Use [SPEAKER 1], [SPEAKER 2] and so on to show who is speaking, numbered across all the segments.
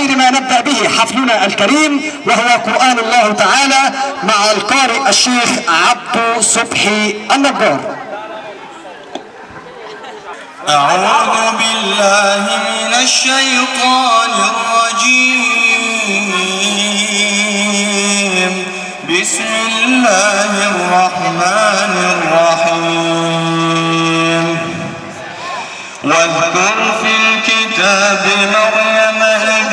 [SPEAKER 1] خير ما نبدأ به حفلنا الكريم، وهو قرآن الله تعالى مع القارئ الشيخ عبد صبحي النجار.
[SPEAKER 2] أعوذ بالله من الشيطان الرجيم. بسم الله الرحمن الرحيم. واذكر في الكتاب مريم إذ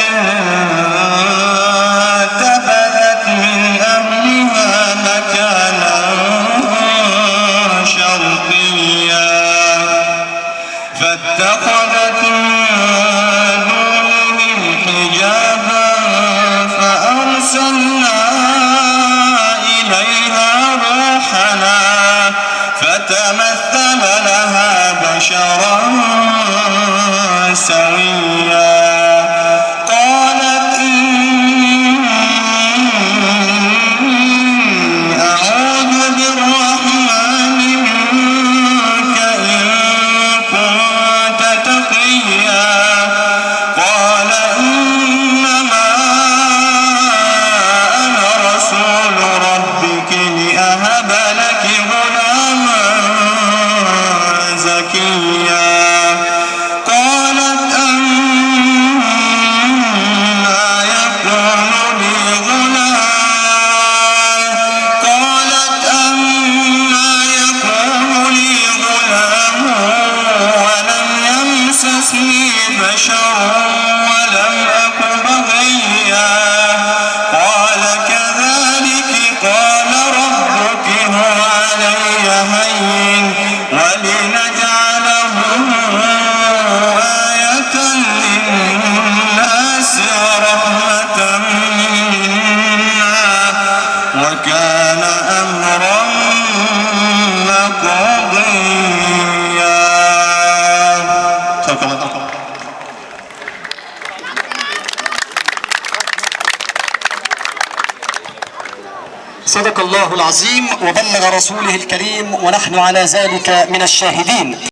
[SPEAKER 2] انتبذت من أهلها مكانا شرقيا فاتخذت من دونهم حجابا فأرسلنا إليها روحنا فتمثل لها بشرا سويا. قالت إني أعوذ بالرحمن منك إن كنت تقيا. قال إنما أنا رسول ربك لأهب لك غلاما زكيا. قالت أنى يكون لي غلام ولم يمسسني بشر ولم أك بغيا. قال كذلك قال ربك هو علي هين ولنجعله آية للناس ورحمة منا وكان أمرا مقضيا.
[SPEAKER 1] صدق الله العظيم وبلغ رسوله الكريم ونحن على ذلك من الشاهدين.